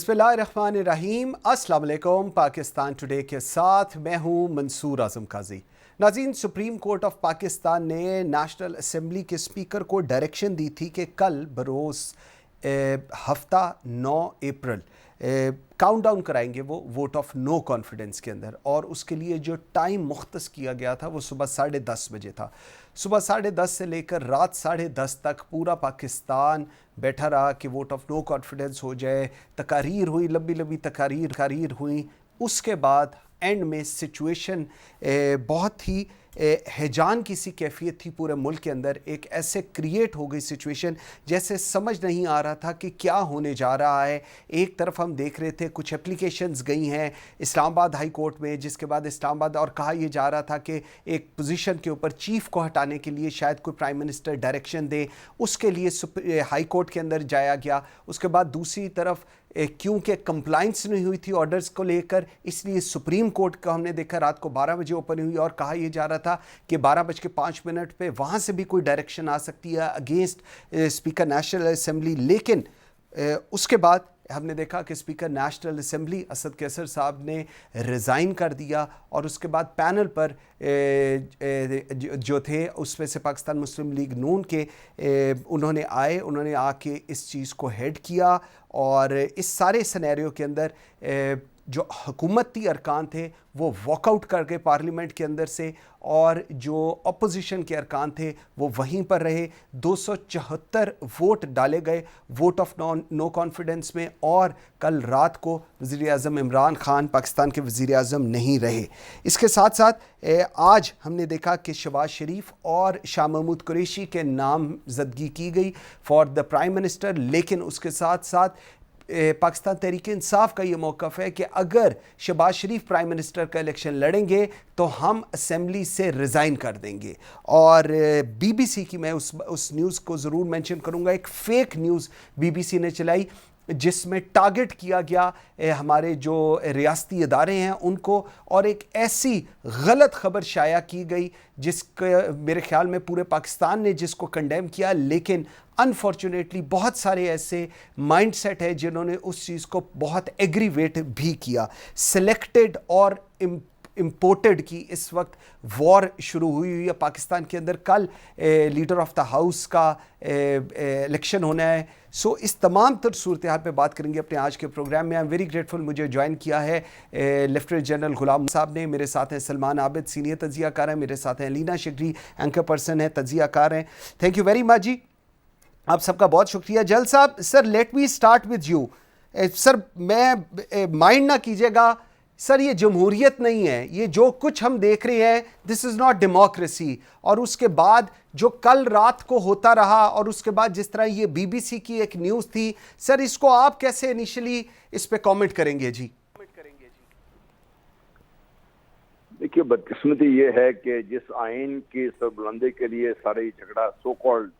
बिस्मिल्लाहिर्रहमानिर्रहीम। अस्सलाम वालेकुम। पाकिस्तान टुडे के साथ मैं हूं मंसूर आजम काजी। नाज़रीन, सुप्रीम कोर्ट ऑफ पाकिस्तान ने नेशनल असेंबली के स्पीकर को डायरेक्शन दी थी कि कल बरोज़ हफ्ता 9 अप्रैल काउंटडाउन कराएंगे वो वोट ऑफ नो कॉन्फिडेंस के अंदर, और उसके लिए जो टाइम मुख्तस किया गया था वो सुबह 10:30 बजे था। सुबह 10:30 से लेकर रात 10:30 तक पूरा पाकिस्तान बैठा रहा कि वोट ऑफ नो कॉन्फिडेंस हो जाए। तकारीर हुई, लंबी लंबी तकारीर हुई। उसके बाद एंड में सिचुएशन बहुत ही हैजान की सी कैफियत थी पूरे मुल्क के अंदर। एक ऐसे क्रिएट हो गई सिचुएशन जैसे समझ नहीं आ रहा था कि क्या होने जा रहा है। एक तरफ हम देख रहे थे कुछ एप्लीकेशंस गई हैं इस्लामाबाद हाई कोर्ट में, जिसके बाद इस्लामाबाद, और कहा यह जा रहा था कि एक पोजीशन के ऊपर चीफ को हटाने के लिए शायद कोई प्राइम मिनिस्टर डायरेक्शन दे, उसके लिए हाई कोर्ट के अंदर जाया गया। उसके बाद दूसरी तरफ क्योंकि कंप्लाइंस नहीं हुई थी ऑर्डर्स को लेकर, इसलिए सुप्रीम कोर्ट का हमने देखा रात को 12 बजे ओपन हुई, और कहा यह जा रहा था कि 12:05 पे वहाँ से भी कोई डायरेक्शन आ सकती है अगेंस्ट स्पीकर नेशनल असेंबली। लेकिन उसके बाद हमने देखा कि speaker national assembly Asad Qaiser साहब ने रिज़ाइन कर दिया, और उसके बाद पैनल पर जो थे उसमें से पाकिस्तान मुस्लिम लीग नून के उन्होंने आके इस चीज़ को हेड किया। और इस सारे सिनेरियो के अंदर जो हुकूमती अरकान थे वो वॉकआउट कर गए पार्लियामेंट के अंदर से, और जो अपोजिशन के अरकान थे वो वहीं पर रहे। 274 वोट डाले गए वोट ऑफ नो कॉन्फिडेंस में, और कल रात को वज़ीर आज़म इमरान खान पाकिस्तान के वज़ीर आज़म नहीं रहे। इसके साथ साथ आज हमने देखा कि शहबाज शरीफ और शाह महमूद कुरैशी के नामजदगी की गई फॉर द प्राइम मिनिस्टर। लेकिन उसके साथ साथ पाकिस्तान तहरीक इंसाफ का ये मौक़िफ़ है कि अगर शहबाज शरीफ प्राइम मिनिस्टर का इलेक्शन लड़ेंगे तो हम असेंबली से रिज़ाइन कर देंगे। और बीबीसी की मैं उस न्यूज़ को ज़रूर मेंशन करूँगा। एक फ़ेक न्यूज़ बीबीसी ने चलाई जिसमें टारगेट किया गया हमारे जो रियासती इदारे हैं उनको, और एक ऐसी गलत खबर शाया की गई जिसके मेरे ख्याल में पूरे पाकिस्तान ने जिसको कंडेम किया। लेकिन अनफॉर्चुनेटली बहुत सारे ऐसे माइंडसेट है जिन्होंने उस चीज़ को बहुत एग्रीवेट भी किया। सिलेक्टेड और इम्पोर्टेड की इस वक्त वॉर शुरू हुई है पाकिस्तान के अंदर। कल लीडर ऑफ द हाउस का इलेक्शन होना है। सो इस तमाम तर सूरत हाल पर बात करेंगे अपने आज के प्रोग्राम में। आई एम वेरी ग्रेटफुल, मुझे ज्वाइन किया है लेफ्टिनेंट जनरल गुलाम साहब ने। मेरे साथ हैं सलमान आबिद, सीनियर तजियाकार हैं। मेरे साथ हैं लीना शिगरी, एंकर पर्सन है, तजियाकार हैं। थैंक यू वेरी मच जी, आप सबका बहुत शुक्रिया। जल साहब, sir let me start with you. Sir मैं माइंड ना कीजिएगा सर, ये जमहूरियत नहीं है, ये जो कुछ हम देख रहे हैं दिस इज़ नॉट डेमोक्रेसी। और उसके बाद जो कल रात को होता रहा, और उसके बाद जिस तरह ये बीबीसी की एक न्यूज़ थी, सर इसको आप कैसे इनिशियली इस पे कमेंट करेंगे जी? देखिए, बदकिस्मती ये है कि जिस आइन की सरबुलंदी के लिए सारा ये झगड़ा, सो कॉल्ड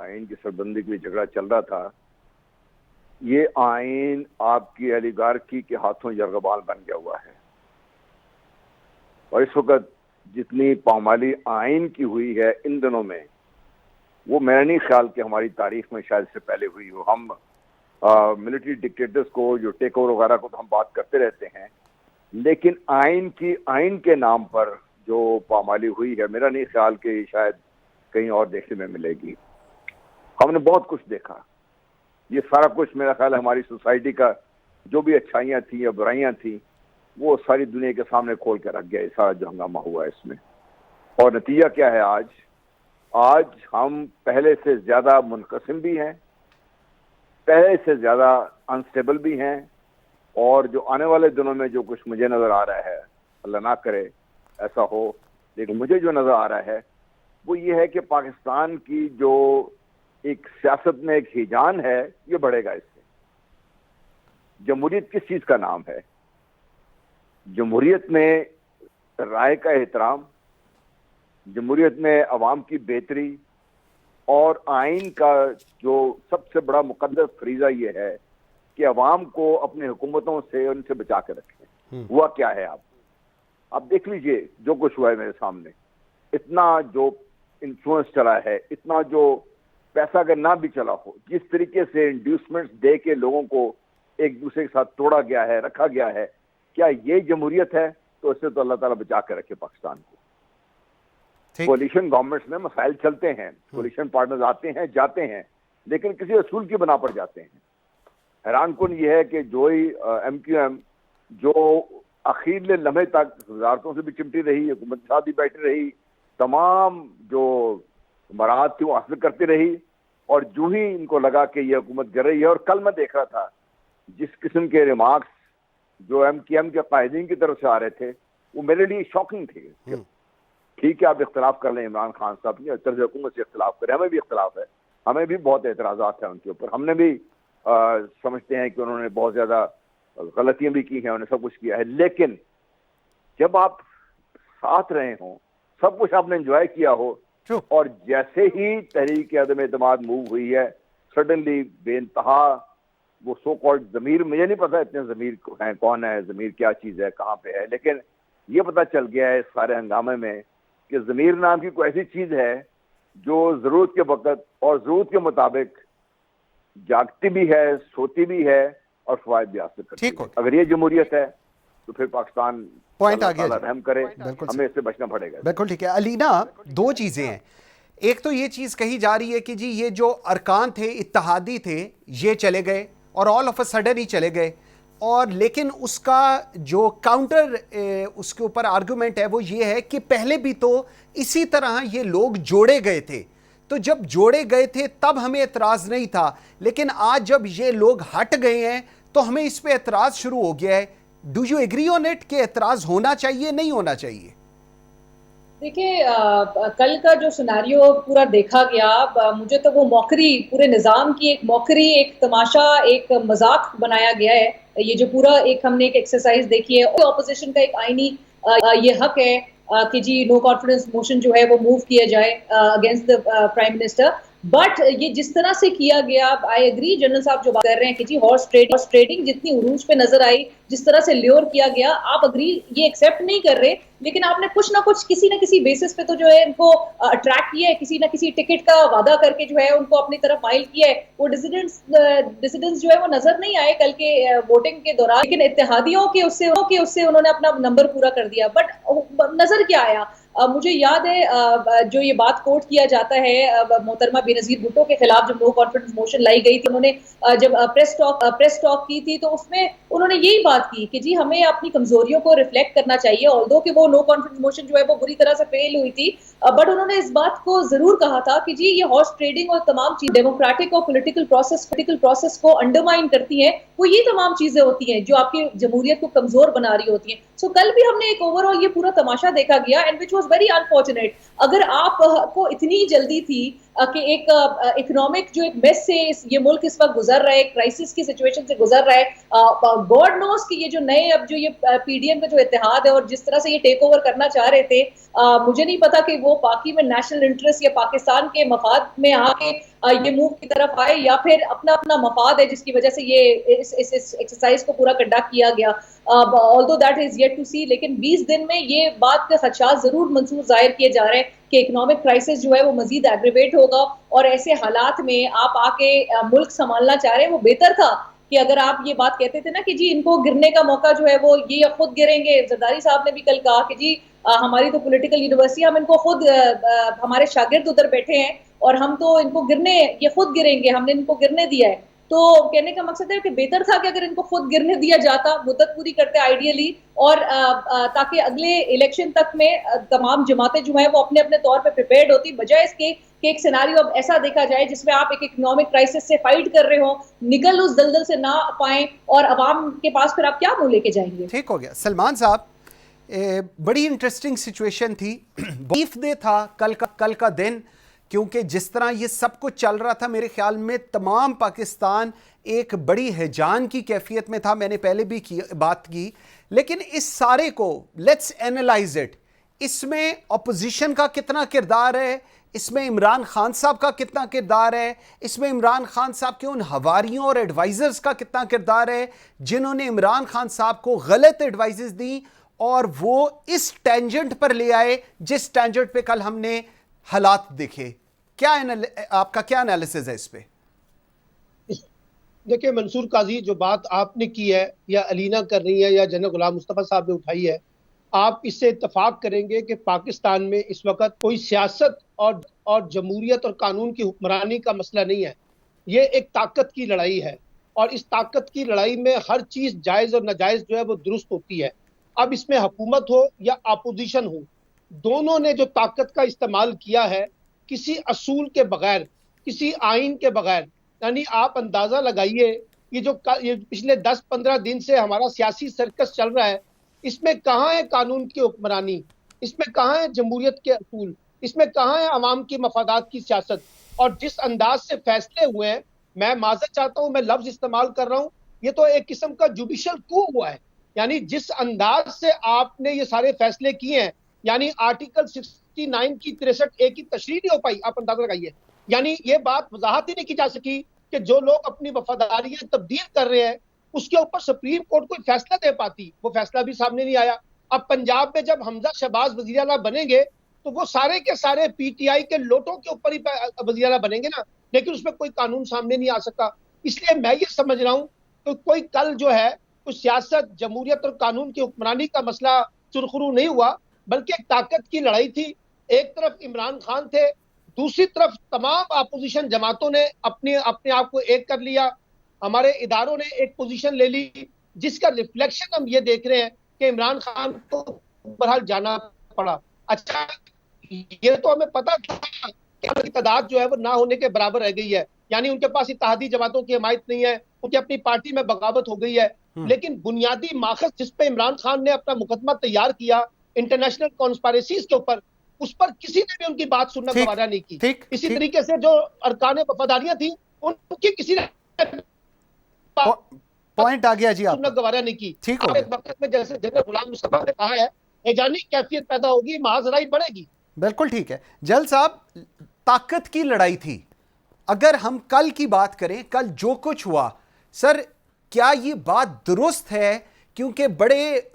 आइन की सरबुलंदी के लिए झगड़ा चल रहा था, ये आइन आपकी ओलिगार्की के हाथों यरगबाल बन गया हुआ है। और इस वक्त जितनी पामाली आइन की हुई है इन दिनों में, वो मेरा नहीं ख्याल कि हमारी तारीख में शायद से पहले हुई हो। हम मिलिट्री डिक्टेटर्स को, जो टेक ओवर वगैरह को तो हम बात करते रहते हैं, लेकिन आइन के नाम पर जो पामाली हुई है, मेरा नहीं ख्याल कि शायद कहीं और देखने में मिलेगी। हमने बहुत कुछ देखा। ये सारा कुछ मेरा ख्याल है हमारी सोसाइटी का जो भी अच्छाइयाँ थी या बुराइयाँ थी वो सारी दुनिया के सामने खोल कर रख गया ये सारा जो हंगामा हुआ है इसमें। और नतीजा क्या है आज हम पहले से ज़्यादा मुनक़सिम भी हैं, पहले से ज़्यादा अनस्टेबल भी हैं। और जो आने वाले दिनों में जो कुछ मुझे नज़र आ रहा है, अल्लाह ना करे ऐसा हो, लेकिन मुझे जो नज़र आ रहा है वो ये है कि पाकिस्तान की जो एक सियासत में एक हिजान है, ये बढ़ेगा इससे। जमहूरियत किस चीज का नाम है? जमहूरियत में राय का एहतराम, जमहूरियत में अवाम की बेहतरी, और आइन का जो सबसे बड़ा मुकद्दस फरीजा ये है कि अवाम को अपनी हुकूमतों से, उनसे बचा के रखें। हुआ क्या है आप देख लीजिए जो कुछ हुआ है मेरे सामने। इतना जो इन्फ्लुएंस चला है, इतना जो पैसा अगर ना भी चला हो, जिस तरीके से इंड्यूसमेंट्स दे के लोगों को एक दूसरे के साथ तोड़ा गया है, रखा गया है, क्या ये जमहूरियत है? तो इससे तो अल्लाह ताला बचा के रखे पाकिस्तान को। कोलिशन गवर्नमेंट्स में मसाइल चलते हैं, कोलिशन पार्टनर्स आते हैं जाते हैं, लेकिन किसी असूल की बना पर जाते हैं। हैरान कुन यह है कि जो ही MQM जो आखिर लम्हे तक वजारतों से भी चिमटी रही, हुकूमत के साथ भी बैठी रही, तमाम जो मराहत थी वो हासिल करती रही, और जो ही इनको लगा कि ये हुकूमत गिर रही है। और कल मैं देख रहा था जिस किस्म के रिमार्क्स जो MQM के कायदीन की तरफ से आ रहे थे, वो मेरे लिए शॉकिंग थे। ठीक है, आप इख्तलाफ कर लें इमरान खान साहब की, तर्ज हुकूमत से इख्तलाफ करें, हमें भी इख्तलाफ है, हमें भी बहुत एतराज़ात हैं उनके ऊपर, हमने भी समझते हैं कि उन्होंने बहुत ज़्यादा गलतियां भी की हैं, उन्होंने सब कुछ किया है, लेकिन जब आप साथ रहे हों, सब कुछ आपने एंजॉय किया हो, और जैसे ही तहरीक अदम एतमाद मूव हुई है, सडनली बेइंतहा वो सो कॉल्ड ज़मीर, मुझे नहीं पता इतने ज़मीर हैं, कौन है ज़मीर, क्या चीज़ है, कहाँ पे है, लेकिन ये पता चल गया है इस सारे हंगामे में कि ज़मीर नाम की कोई ऐसी चीज़ है जो ज़रूरत के वक्त और ज़रूरत के मुताबिक जागती भी है, सोती भी है और फवायद भी हासिल करती है। अगर ये जमहूरियत है तो फिर पाकिस्तान पॉइंट आ गया, रहम करे, हमें इससे बचना पड़ेगा। बिल्कुल ठीक है अलीना, दो चीज़ें हैं। एक तो ये चीज़ कही जा रही है कि जी ये जो अरकान थे, इत्तेहादी थे, ये चले गए और ऑल ऑफ अ सडन ही चले गए, और लेकिन उसका जो काउंटर उसके ऊपर आर्गुमेंट है वो ये है कि पहले भी तो इसी तरह ये लोग जोड़े गए थे, तो जब जोड़े गए थे तब हमें एतराज़ नहीं था, लेकिन आज जब ये लोग हट गए हैं तो हमें इस पे एतराज़ शुरू हो गया है। Do you agree on it कि एतराज़ होना चाहिए, नहीं होना चाहिए? देखिए, कल का जो सिनेरियो पूरा देखा गया, मुझे तो वो मौकरी, पूरे निज़ाम की एक मौकरी, एक तमाशा, एक मजाक बनाया गया है। ये जो पूरा एक हमने एक एक्सरसाइज देखी है, ऑपोजिशन का एक आईनी ये हक है कि जी नो कॉन्फिडेंस मोशन जो है वो मूव किया जाए against the prime minister, but ये जिस तरह से किया गया, आई एग्री जनरल साहब जो बात कर रहे हैं कि जी हॉर्स ट्रेडिंग जितनी उरूज पे नजर आई, जिस तरह से ल्योर किया गया, आप अग्री ये एक्सेप्ट नहीं कर रहे, लेकिन आपने कुछ ना कुछ किसी ना किसी बेसिस पे तो जो है इनको अट्रैक्ट किया है, किसी ना किसी टिकट का वादा करके जो है उनको अपनी तरफ माइल किया है। वो डिसिडेंट्स जो है वो नजर नहीं आए कल के वोटिंग के दौरान, लेकिन इत्तेहादियों के उससे उन्होंने अपना नंबर पूरा कर दिया। बट नजर क्या आया, मुझे याद है जो ये बात कोट किया जाता है मोहतरमा बेनजीर भुट्टो के खिलाफ जब नो कॉन्फिडेंस मोशन लाई गई थी, उन्होंने जब प्रेस टॉक की थी तो उसमें उन्होंने यही बात की कि जी हमें अपनी कमजोरियों को रिफ्लेक्ट करना चाहिए, ऑल्दो कि वो नो कॉन्फिडेंस मोशन जो है वो बुरी तरह से फेल हुई थी, बट उन्होंने इस बात को जरूर कहा था कि जी ये हॉर्स ट्रेडिंग और तमाम चीज डेमोक्रेटिक और पॉलिटिकल प्रोसेस को अंडरमाइन करती है, वो ये तमाम चीजें होती हैं जो आपकी जमहूरियत को कमजोर बना रही होती हैं। सो कल भी हमने एक ओवरऑल ये पूरा तमाशा देखा गया, and which was very unfortunate. अगर आप को इतनी जल्दी थी कि एक इकोनॉमिक जो एक मेस से ये मुल्क इस वक्त गुजर रहा है, क्राइसिस की सिचुएशन से गुजर रहा है, गॉड नोस कि ये जो नए अब जो ये PDM का जो इत्तेहाद है और जिस तरह से ये टेक ओवर करना चाह रहे थे, मुझे नहीं पता कि वो पाकि में नेशनल इंटरेस्ट या पाकिस्तान के मफाद में आके ये मूव की तरफ आए, या फिर अपना अपना मफाद है जिसकी वजह से ये इस एक्सरसाइज को पूरा कंडक्ट किया गया। Although that is yet to see, लेकिन 20 दिन में ये बात का खदशात जरूर मंसूर जाहिर किए जा रहे हैं कि इकोनॉमिक क्राइसिस जो है वो मजीद एग्रीवेट होगा, और ऐसे हालात में आप आके मुल्क संभालना चाह रहे हैं। वो बेहतर था कि अगर आप ये बात कहते थे ना कि जी इनको गिरने का मौका जो है वो ये खुद गिरेंगे। जरदारी साहब ने भी कल कहा कि जी हमारी तो पॉलिटिकल यूनिवर्सिटी, हम इनको खुद हमारे शागिर्द उधर बैठे हैं और हम तो इनको गिरने, ये खुद गिरेंगे, हमने इनको गिरने दिया है। तो कहने का मकसद है कि बेहतर था कि अगर इनको खुद गिरने दिया जाता, मुद्दत पूरी करते आइडियली, और ताकि अगले इलेक्शन तक में तमाम जमातें जो है वो अपने अपने तौर पे प्रिपेयर्ड होती, बजाय इसके कि एक सिनेरियो अब ऐसा देखा जाए जिसमें आप एक इकोनॉमिक क्राइसिस से फाइट कर रहे हो, निकल उस दलदल से ना पाए, और अवाम के पास फिर आप क्या मुंह लेके जाएंगे। ठीक हो गया सलमान साहब, बड़ी इंटरेस्टिंग सिचुएशन थी। बीफ डे था कल का दिन, क्योंकि जिस तरह ये सब कुछ चल रहा था, मेरे ख्याल में तमाम पाकिस्तान एक बड़ी हैजान की कैफियत में था। मैंने पहले भी बात की, लेकिन इस सारे को लेट्स एनालाइज इट। इसमें अपोजिशन का कितना किरदार है, इसमें इमरान खान साहब का कितना किरदार है, इसमें इमरान खान साहब के उन हवारियों और एडवाइज़र्स का कितना किरदार है जिन्होंने इमरान खान साहब को गलत एडवाइजेस दी और वो इस टेंजेंट पर ले आए जिस टेंजेंट पे कल हमने हालात देखे। क्या आपका क्या एनालिसिस है इस पे? देखिए मंसूर काजी, जो बात आपने की है या अलीना कर रही है या जनरल गुलाम मुस्तफ़ा साहब ने उठाई है, आप इससे इत्तफाक करेंगे कि पाकिस्तान में इस वक्त कोई सियासत और जमहूरियत और कानून की हुक्मरानी का मसला नहीं है। ये एक ताकत की लड़ाई है और इस ताकत की लड़ाई में हर चीज जायज और नाजायज जो है वो दुरुस्त होती है। अब इसमें हुकूमत हो या अपोजिशन हो, दोनों ने जो ताकत का इस्तेमाल किया है किसी असूल के बगैर, किसी आइन के बगैर, यानी आप अंदाजा लगाइए ये पिछले 10-15 दिन से हमारा सियासी सर्कस चल रहा है, इसमें कहाँ है कानून की हुक्मरानी, इसमें कहाँ है जमहूरियत के असूल, इसमें कहाँ है अवाम की मफादात की सियासत। और जिस अंदाज से फैसले हुए हैं, मैं माजरत चाहता हूं, मैं लफ्ज इस्तेमाल कर रहा हूं, ये तो एक किस्म का जुडिशियल कू हुआ है। यानी जिस अंदाज से आपने ये सारे फैसले किए हैं, यानी आर्टिकल 69 की 63A की तशरीह नहीं हो पाई, आप अंदाजा लगाइए। यानी ये बात वजाहत ही नहीं की जा सकी कि जो लोग अपनी वफादारियां तब्दील कर रहे हैं उसके ऊपर सुप्रीम कोर्ट कोई फैसला दे पाती, वो फैसला भी सामने नहीं आया। अब पंजाब में जब हमजा शहबाज वजीर आला बनेंगे तो वो सारे के सारे पीटीआई के लोटों के ऊपर ही वजीर आला बनेंगे ना, लेकिन उसमें कोई कानून सामने नहीं आ सका। इसलिए मैं ये समझ रहा हूँ कि कोई कल जो है कुछ सियासत, जमहूरियत और कानून की हुक्मरानी का मसला सुरखरू नहीं हुआ, बल्कि एक ताकत की लड़ाई थी। एक तरफ इमरान खान थे, दूसरी तरफ तमाम अपोजिशन जमातों ने अपने आप को एक कर लिया, हमारे इदारों ने एक पोजीशन ले ली, जिसका रिफ्लेक्शन हम ये देख रहे हैं कि इमरान खान को बहरहाल जाना पड़ा। अच्छा, ये तो हमें पता था कि उनकी तादाद जो है वो ना होने के बराबर रह गई है, यानी उनके पास इत्तेहादी जमातों की हिमायत नहीं है, उनकी अपनी पार्टी में बगावत हो गई है। लेकिन बुनियादी माखज जिस पे इमरान खान ने अपना मुकदमा तैयार किया इंटरनेशनल कॉन्स्पिरेसीज के ऊपर, उस पर किसी ने भी उनकी बात सुनना गवारा नहीं की। इसी तरीके से जो अरकान वफादारियां थी उनकी किसी ने पॉइंट आ गया जी, आप गवारा नहीं की। ठीक हो एक वक्त में जैसे जनरल गुलाम मुस्तफा ने कहा है, हेजानी कैफियत पैदा होगी, महाजराई बढ़ेगी। बिल्कुल ठीक है जल साहब, ताकत की लड़ाई थी। अगर हम कल की बात करें, कल जो कुछ हुआ, सर क्या ये बात दुरुस्त है? क्योंकि बड़े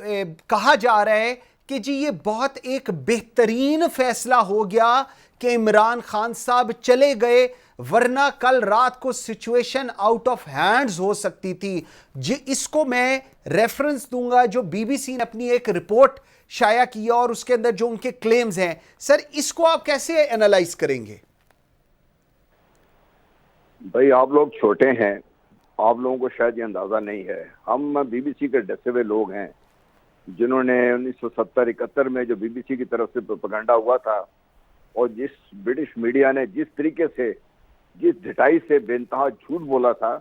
कहा जा रहा है कि जी ये बहुत एक बेहतरीन फैसला हो गया कि इमरान खान साहब चले गए, वरना कल रात को सिचुएशन आउट ऑफ हैंड्स हो सकती थी। जी इसको मैं रेफरेंस दूंगा जो बीबीसी ने अपनी एक रिपोर्ट शाया किया और उसके अंदर जो उनके क्लेम्स हैं। सर इसको आप कैसे एनालाइज करेंगे? भाई आप लोग छोटे हैं, आप लोगों को शायद ये अंदाजा नहीं है। हम बीबीसी के डसे हुए लोग हैं जिन्होंने 1970-71 में जो बीबीसी की तरफ से प्रोपेगेंडा हुआ था और जिस ब्रिटिश मीडिया ने जिस तरीके से, जिस ढिठाई से बेइंतहा झूठ बोला था,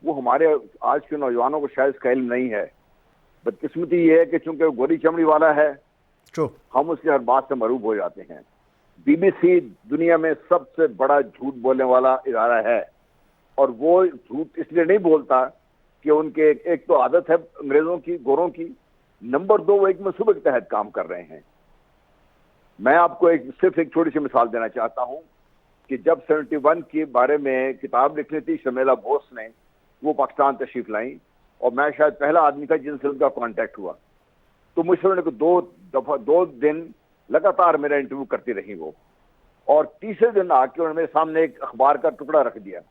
वो हमारे आज के नौजवानों को शायद इसका इल्म नहीं है। बदकिस्मती ये है कि चूंकि वो गोरी चमड़ी वाला है, हम उसकी हर बात से मरूब हो जाते हैं। बीबीसी दुनिया में सबसे बड़ा झूठ बोलने वाला इदारा है और वो झूठ इसलिए नहीं बोलता कि उनके एक तो आदत है अंग्रेजों की, गोरों की, नंबर 2 वो एक मंसूबे के तहत काम कर रहे हैं। मैं आपको सिर्फ एक छोटी सी मिसाल देना चाहता हूं कि जब 71 के बारे में किताब लिखनी थी शर्मिला बोस ने, वो पाकिस्तान तशरीफ लाई और मैं शायद पहला आदमी था जिनसे उनका कांटेक्ट हुआ। तो मुझसे उन्होंने 2 दिन लगातार मेरा इंटरव्यू करती रही वो, और तीसरे दिन आके उन्होंने मेरे सामने एक अखबार का टुकड़ा रख दिया।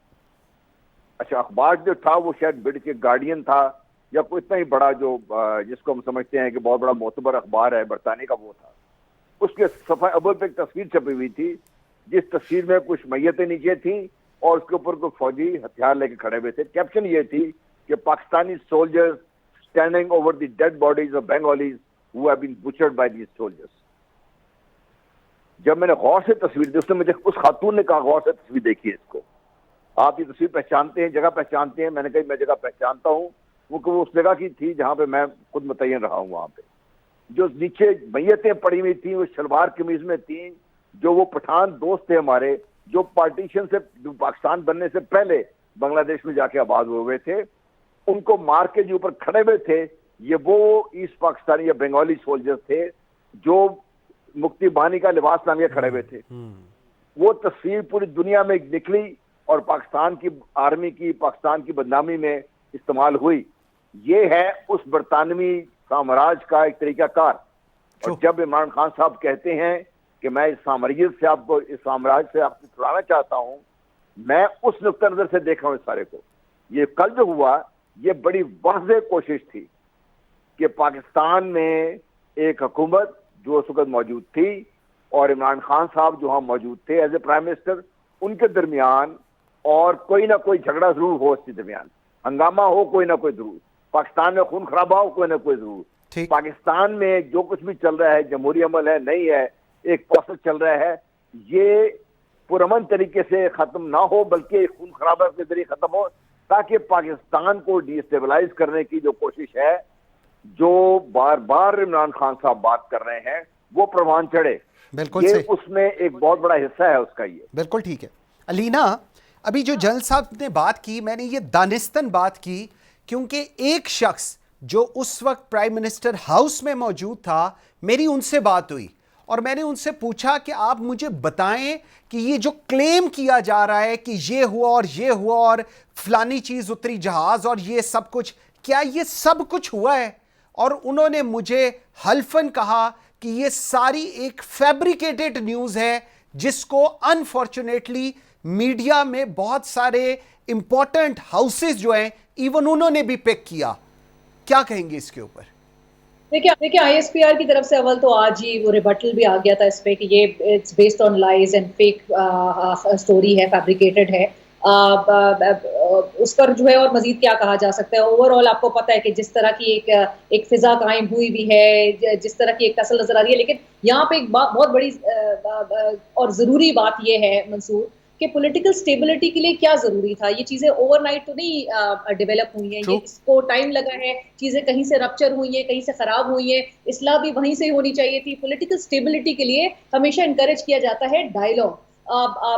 अच्छा, अखबार जो था वो शायद ब्रिटिश के गार्डियन था या कोई इतना ही बड़ा जो जिसको हम समझते हैं कि बहुत बड़ा मोतबर अखबार है बरतानी का, वो था। उसके सफा अव्वल पे एक तस्वीर छपी हुई थी, जिस तस्वीर में कुछ मैयतें नीचे थी और उसके ऊपर कोई फौजी हथियार लेके खड़े हुए थे। कैप्शन ये थी कि Pakistani soldiers standing over the dead bodies of Bengalis who have been butchered by these soldiers. जब मैंने गौर से तस्वीर दी, उसने मुझे, उस खातून ने कहा गौर से तस्वीर देखिए इसको, आप ये तस्वीर पहचानते हैं, जगह पहचानते हैं? मैंने कहा मैं जगह पहचानता हूँ, वो उस जगह की थी जहां पे मैं खुद मुतय्यन रहा हूँ। वहां पे जो नीचे मैयतें पड़ी हुई थी वो शलवार कमीज में थी, जो वो पठान दोस्त थे हमारे जो पार्टीशन से, जो पाकिस्तान बनने से पहले बांग्लादेश में जाके आबाद हुए थे, उनको मार के जो ऊपर खड़े हुए थे, ये वो ईस्ट पाकिस्तानी या बंगाली सोल्जर्स थे जो मुक्ति बानी का लिबास नाम खड़े हुए थे। वो तस्वीर पूरी दुनिया में निकली और पाकिस्तान की आर्मी की, पाकिस्तान की बदनामी में इस्तेमाल हुई। ये है उस बरतानवी साम्राज्य का एक तरीकाकार। और जब इमरान खान साहब कहते हैं कि मैं इस साम्राज्य से आपको, इस साम्राज्य से आपको छुड़ाना चाहता हूं, मैं उस नुक्ता नजर से देख रहा हूं इस सारे को। ये कल जो हुआ ये बड़ी वाज़ेह कोशिश थी कि पाकिस्तान में एक हुकूमत जो उस वक्त मौजूद थी और इमरान खान साहब जो वहाँ मौजूद थे एज ए प्राइम मिनिस्टर, उनके दरमियान और कोई ना कोई झगड़ा जरूर हो, उसके दरमियान हंगामा हो कोई ना कोई जरूर, पाकिस्तान में खून खराबा हो कोई ना कोई जरूर, पाकिस्तान में जो कुछ भी चल रहा है, जमहूरी अमल है नहीं है, एक प्रोसेस चल रहा है, ये पुरअमन तरीके से खत्म ना हो बल्कि खून खराबा के जरिए खत्म हो, ताकि पाकिस्तान को डिस्टेबलाइज करने की जो कोशिश है, जो बार बार इमरान खान साहब बात कर रहे हैं, वो प्रवान चढ़े। बिल्कुल ये उसमें एक बहुत बड़ा हिस्सा है उसका। ये बिल्कुल ठीक है। अलीना, अभी जो जनरल साहब ने बात की, मैंने ये दानिस्तन बात की क्योंकि एक शख्स जो उस वक्त प्राइम मिनिस्टर हाउस में मौजूद था, मेरी उनसे बात हुई और मैंने उनसे पूछा कि आप मुझे बताएं कि ये जो क्लेम किया जा रहा है कि ये हुआ और फलानी चीज़ उतरी जहाज़ और ये सब कुछ, क्या ये सब कुछ हुआ है? और उन्होंने मुझे हल्फन कहा कि ये सारी एक फैब्रिकेटेड न्यूज़ है जिसको अनफॉर्चुनेटली मीडिया में बहुत सारे इंपॉर्टेंट हाउसेस जो हैं इवन उन्होंने भी पिक किया। क्या कहेंगे इसके ऊपर? देखिए आईएसपीआर की तरफ से अव्वल तो आज ही वो रिबटल भी आ गया था इस पे कि ये it's based on lies and fake story है, फैब्रिकेटेड है। उस पर जो है और मजीद क्या कहा जा सकता है। ओवरऑल आपको पता है कि जिस तरह की एक फिजा कायम हुई भी है, जिस तरह की एक टसल नजर आ रही है, लेकिन यहाँ पे एक बहुत बड़ी और ज़रूरी बात यह है मंसूर कि पॉलिटिकल स्टेबिलिटी के लिए क्या जरूरी था। ये चीजें ओवरनाइट तो नहीं डेवलप हुई हैं, ये इसको टाइम लगा है, चीजें कहीं से रप्चर हुई हैं, कहीं से खराब हुई हैं, इस्लाह भी वहीं से होनी चाहिए थी। पॉलिटिकल स्टेबिलिटी के लिए हमेशा इनकरेज किया जाता है डायलॉग,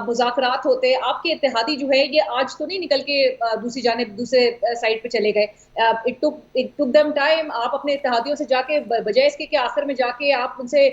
मुज़ाकरात होते हैं। आपके इत्तेहादी जो है ये आज तो नहीं निकल के दूसरे साइड पे चले गए। It took them time. आप अपने इत्तेहादियों से जाके बजाय इसके कि आखिर में जाके आप उनसे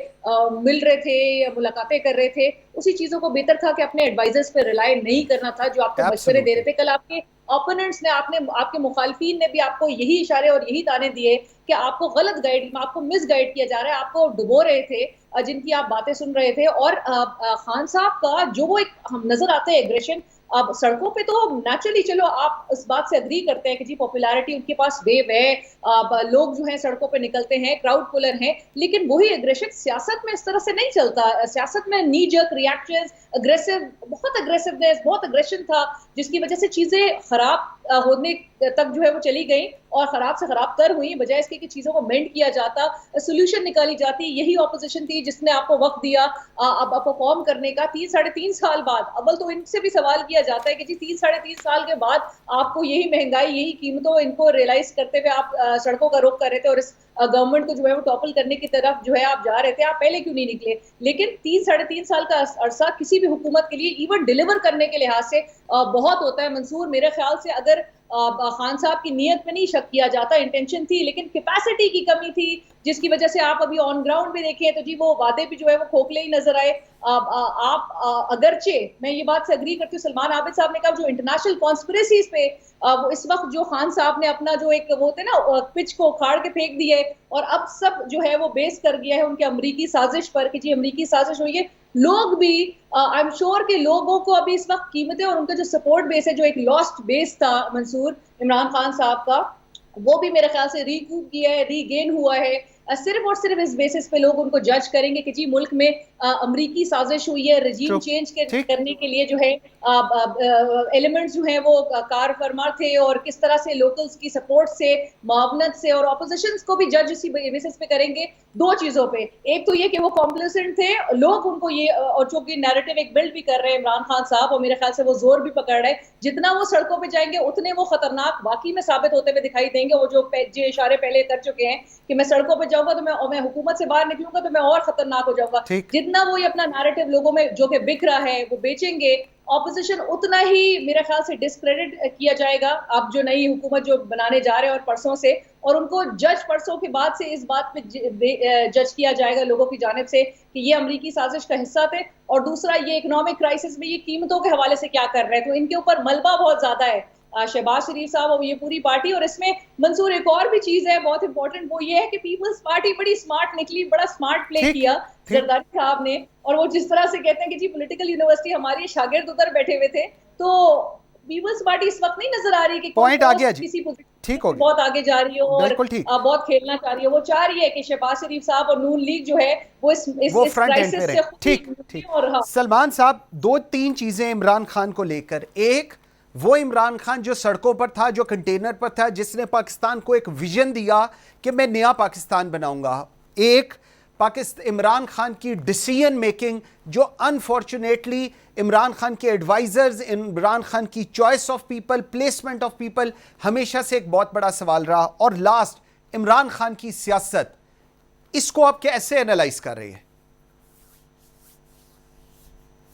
मिल रहे थे या मुलाकातें कर रहे थे, उसी चीजों को बेहतर था कि अपने एडवाइजर्स पे रिलाई नहीं करना था जो आपको मशवरे दे रहे थे। कल आपके ओपोनेंट्स ने, आपके मुखालफीन ने भी आपको यही इशारे और यही ताने दिए कि आपको आपको मिस गाइड किया जा रहा है, आपको डुबो रहे थे, जिनकी आप बातें सुन रहे थे। और खान साहब का जो वो एक हम नजर आते हैं एग्रेशन, अब सड़कों पे तो नेचुरली चलो आप इस बात से अग्री करते हैं कि जी पॉपुलैरिटी उनके पास वेव है, लोग जो हैं सड़कों पे निकलते हैं, क्राउड पुलर हैं, लेकिन वही एग्रेशन सियासत में इस तरह से नहीं चलता। सियासत में नी जर्क रिएक्शंस, बहुत अग्रेसिवनेस, बहुत अग्रेशन था, जिसकी वजह से चीजें खराब होने तक जो है वो चली गई और खराब से खराब तर हुई। बजाय इसके कि चीजों को मेंड किया जाता, सोल्यूशन निकाली जाती। यही ऑपोजिशन थी जिसने आपको वक्त दिया अब परफॉर्म करने का। 3-3.5 साल बाद अव्वल तो इनसे भी सवाल किया जाता है कि जी 3-3.5 साल के बाद आपको यही महंगाई, यही कीमतों, इनको रियलाइज करते हुए आप सड़कों का रुख कर रहे थे और इस गवर्नमेंट को जो है वो टॉपल करने की तरफ जो है आप जा रहे थे। आप पहले क्यों नहीं निकले? लेकिन 3-3.5 साल का अरसा किसी भी हुकूमत के लिए इवन डिलीवर करने के लिहाज से बहुत होता है मंसूर। मेरे ख्याल से अगर खान साहब की नीयत में नहीं शक किया जाता, इंटेंशन थी, लेकिन कैपेसिटी की कमी थी, जिसकी वजह से आप अभी ऑन ग्राउंड भी देखें तो जी वो वादे भी जो है वो खोखले ही नजर आए। आप अगरचे मैं ये बात से अग्री करती हूँ, सलमान आबिद साहब ने कहा जो इंटरनेशनल कॉन्स्पिरेसीज पे वो इस वक्त जो खान साहब ने अपना जो एक वो होते ना पिच को उखाड़ के फेंक दिया है और अब सब जो है वो बेस कर गया है उनके अमरीकी साजिश पर कि जी अमरीकी साजिश हुई है। लोग भी आई एम श्योर के लोगों को अभी इस वक्त कीमतें और उनका जो सपोर्ट बेस है, जो एक लॉस्ट बेस था मंसूर इमरान खान साहब का, वो भी मेरे ख्याल से रिकूप किया है, रीगेन हुआ है। सिर्फ और सिर्फ इस बेसिस पे लोग उनको जज करेंगे कि जी मुल्क में अमरीकी साजिश हुई है, रजीम चेंज करने के लिए जो है एलिमेंट्स जो हैं वो कार फरमा थे और किस तरह से लोकल्स की सपोर्ट से, मुआवनत से और ऑपोजिशन को भी जज इसी बेसिस पे करेंगे। दो चीजों पे, एक तो ये कि वो कॉम्प्लिसेंट थे, लोग उनको ये, और चूंकि नैरेटिव एक बिल्ड भी कर रहे हैं इमरान खान साहब और मेरे ख्याल से वो जोर भी पकड़ रहे हैं, जितना वो सड़कों पे जाएंगे उतने वो खतरनाक वाकई में साबित होते हुए दिखाई देंगे। वो जो इशारे पहले कर चुके हैं कि मैं सड़कों पे जाऊंगा तो मैं हुकूमत से बाहर निकलूंगा तो मैं और खतरनाक हो जाऊंगा। जितना वो ये अपना नैरेटिव लोगों में जो कि बिक रहा है वो बेचेंगे, ऑपोजिशन उतना ही मेरे ख्याल से डिस्क्रेडिट किया जाएगा। अब जो नई हुकूमत जो बनाने जा रहे हैं और परसों से, और उनको जज परसों के बाद से इस बात पे जज किया जाएगा लोगों की जानिब से कि ये अमरीकी साजिश का हिस्सा थे, और दूसरा ये इकोनॉमिक क्राइसिस में ये कीमतों के हवाले से क्या कर रहे हैं। तो इनके ऊपर मलबा बहुत ज्यादा है शहबाज शरीफ साहब और ये पूरी पार्टी। और इसमें मंसूर एक और भी चीज है बहुत इंपॉर्टेंट, वो ये है कि पीपल्स पार्टी बड़ी स्मार्ट निकली, बड़ा स्मार्ट प्ले किया जरदारी साहब ने। और वो जिस तरह से कहते हैं कि जी पॉलिटिकल यूनिवर्सिटी हमारी शागिर्द उधर बैठे हुए थे, तो पीपल्स पार्टी इस वक्त नहीं नजर आ रही कि पॉइंट आ गया जी, किसी ठीक हो गया, बहुत आगे जा रही हो और बहुत खेलना चाह रही हो। वो चाह रही है कि शहबाज शरीफ साहब और नून लीग जो है वो इस फ्रंट एंड पे रहे। ठीक ठीक। और हाँ, सलमान साहब, 2-3 चीजें इमरान खान को लेकर। एक, वो इमरान खान जो सड़कों पर था, जो कंटेनर पर था, जिसने पाकिस्तान को एक विजन दिया कि मैं नया पाकिस्तान बनाऊंगा। एक, इमरान खान की डिसीजन मेकिंग जो अनफॉर्चुनेटली इमरान खान के एडवाइजर्स, इमरान खान की choice of people, placement of people हमेशा से एक बहुत बड़ा सवाल रहा। और लास्ट, इमरान खान की सियासत, इसको आप कैसे एनालाइज कर रहे हैं?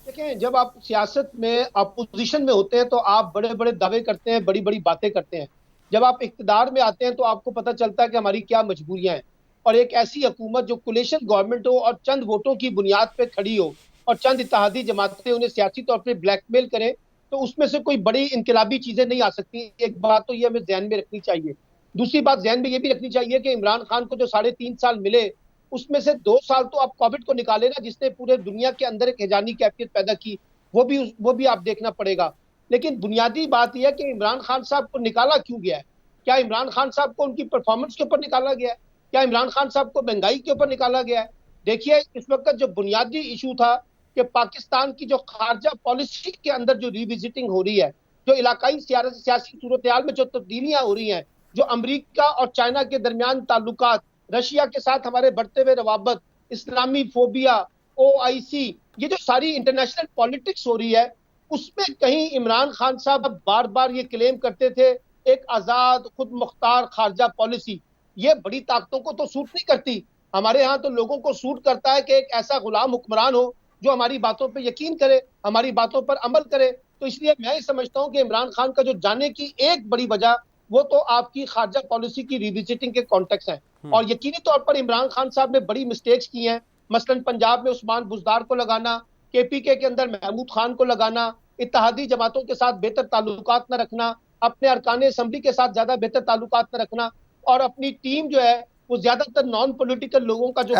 देखें, जब आप सियासत में अपोजिशन में होते हैं तो आप बड़े बड़े दावे करते हैं, बड़ी बड़ी बातें करते हैं। जब आप इक्तदार में आते हैं तो आपको पता चलता है कि हमारी क्या मजबूरियां हैं। और एक ऐसी हुकूमत जो कोलिशन गवर्नमेंट हो और चंद वोटों की बुनियाद पे खड़ी हो और चंद इत्तेहादी जमातें उन्हें सियासी तौर पर ब्लैकमेल करें, तो उसमें से कोई बड़ी इनकलाबी चीजें नहीं आ सकती। एक बात तो ये हमें ध्यान में रखनी चाहिए। दूसरी बात ध्यान में ये भी रखनी चाहिए कि इमरान खान को जो 3.5 साल मिले, उसमें से 2 साल तो आप कोविड को निकाले ना, जिसने पूरे दुनिया के अंदर एक हैजानी कैफियत पैदा की, वो भी आप देखना पड़ेगा। लेकिन बुनियादी बात यह है कि इमरान खान साहब को निकाला क्यों गया है? क्या इमरान खान साहब को उनकी परफॉर्मेंस के ऊपर निकाला गया है? क्या इमरान खान साहब को महंगाई के ऊपर निकाला गया है? देखिए, इस वक्त जो बुनियादी इशू था कि पाकिस्तान की जो खारजा पॉलिसी के अंदर जो रिविजिटिंग हो रही है, जो इलाकाई सियासी सूरत में जो तब्दीलियां हो रही हैं, जो अमरीका और चाइना के दरमियान ताल्लुकात, रशिया के साथ हमारे बढ़ते हुए रवाबत, इस्लामी फोबिया, OIC, ये जो सारी इंटरनेशनल पॉलिटिक्स हो रही है, उसमें कहीं इमरान खान साहब बार बार ये क्लेम करते थे एक आजाद खुद मुख्तार खारजा पॉलिसी। ये बड़ी ताकतों को तो सूट नहीं करती। हमारे यहाँ तो लोगों को सूट करता है कि एक ऐसा गुलाम हुक्मरान हो जो हमारी बातों पर यकीन करे, हमारी बातों पर अमल करे। तो इसलिए मैं समझता हूँ कि इमरान खान का जो जाने की एक बड़ी वजह वो तो आपकी खारजा पॉलिसी की रिविजिटिंग के कॉन्टेक्स्ट है। और यकीनी तौर पर इमरान खान साहब ने बड़ी मिस्टेक्स की हैं। मसलन पंजाब में उस्मान बुजदार को लगाना, KPK के अंदर महमूद खान को लगाना, इत्तेहादी जमातों के साथ बेहतर ताल्लुकात न रखना, अपने अरकान असम्बली के साथ ज्यादा बेहतर ताल्लुकात न रखना, और अपनी टीम जो है वो ज्यादातर नॉन पॉलिटिकल लोगों का जो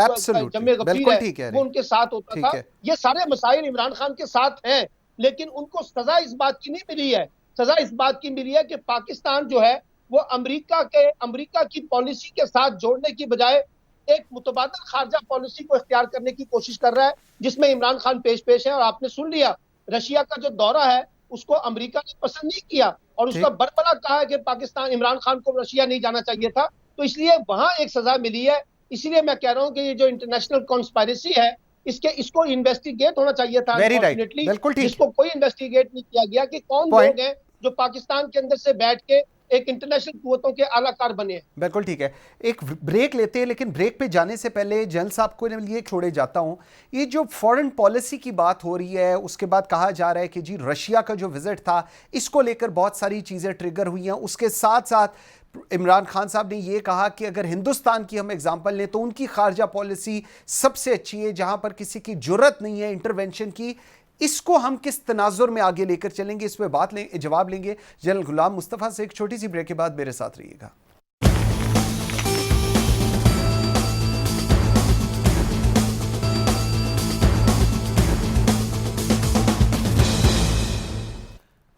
जमे गफीर है वो उनके साथ होता था। ये सारे मसाइल इमरान खान के साथ हैं, लेकिन उनको सजा इस बात की नहीं मिली है। सजा इस बात की मिली है कि पाकिस्तान जो है वो अमेरिका की पॉलिसी के साथ जोड़ने की बजाय एक मुतबादल खारजा पॉलिसी को इख्तियार करने की कोशिश कर रहा है, जिसमें इमरान खान पेश है। और आपने सुन लिया, रशिया का जो दौरा है उसको अमेरिका ने पसंद नहीं किया और उसका बरबला कहा है कि पाकिस्तान, इमरान खान को रशिया नहीं जाना चाहिए था। तो इसलिए वहां एक सजा मिली है। इसलिए मैं कह रहा हूं कि ये जो इंटरनेशनल कॉन्स्पायरेसी है, इसको इन्वेस्टिगेट होना चाहिए था। अनफॉर्चुनेटली जिसको कोई इन्वेस्टिगेट नहीं किया गया कि कौन लोग हैं जो पाकिस्तान के अंदर से बैठ के एक इंटरनेशनल कुव्वतों के आलाकार बने हैं। बिल्कुल ठीक है। एक ब्रेक लेते हैं, लेकिन ब्रेक पे जाने से पहले जनरल साहब को लिए छोड़े जाता हूं। ये जो फॉरेन पॉलिसी की बात हो रही है, उसके बाद कहा जा रहा है कि जी रशिया का जो विजिट था, इसको लेकर बहुत सारी चीजें ट्रिगर हुई हैं। उसके साथ साथ इमरान खान साहब ने यह कहा कि अगर हिंदुस्तान की हम एग्जांपल लें तो उनकी खारजा पॉलिसी सबसे अच्छी है, जहां पर किसी की जुर्रत नहीं है इंटरवेंशन की। इसको हम किस तनाजुर में आगे लेकर चलेंगे, इस पर जवाब लेंगे जनरल गुलाम मुस्तफ़ा से। एक छोटी सी ब्रेक के बाद मेरे साथ रहिएगा।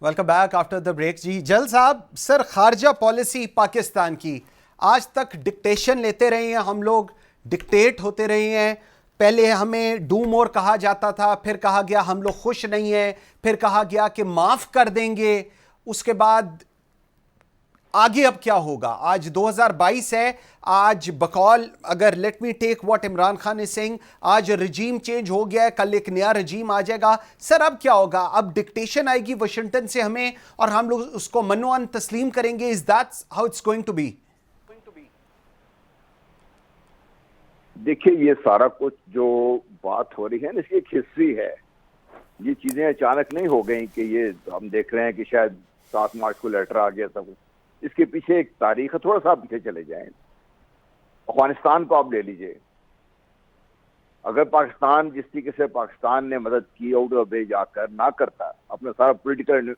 Welcome back after the break. जी जल साहब, सर खारजा पॉलिसी पाकिस्तान की आज तक डिक्टेशन लेते रहे हैं हम लोग, डिक्टेट होते रहे हैं। पहले हमें डू मोर कहा जाता था, फिर कहा गया हम लोग खुश नहीं हैं, फिर कहा गया कि माफ कर देंगे। उसके बाद आगे अब क्या होगा? आज 2022 है। आज बकौल, अगर let me take what Imran Khan is saying, आज रजीम चेंज हो गया है, कल एक नया रजीम आ जाएगा। सर अब क्या होगा? अब डिक्टेशन आएगी वाशिंगटन से हमें और हम लोग उसको मनो-अन तस्लीम करेंगे? Is that's how it's going to be? देखिए, ये सारा कुछ जो बात हो रही है ना, इसकी एक हिस्ट्री है। ये चीजें अचानक नहीं हो गई कि ये हम देख रहे हैं कि शायद 7 मार्च को लेटर आ गया सब। इसके पीछे एक तारीख है। थोड़ा सा पीछे चले जाएं, अफगानिस्तान को आप ले लीजिए। अगर पाकिस्तान, जिस तरीके से पाकिस्तान ने मदद की आउट ऑफ वे जाकर, ना करता, अपना सारा पॉलिटिकल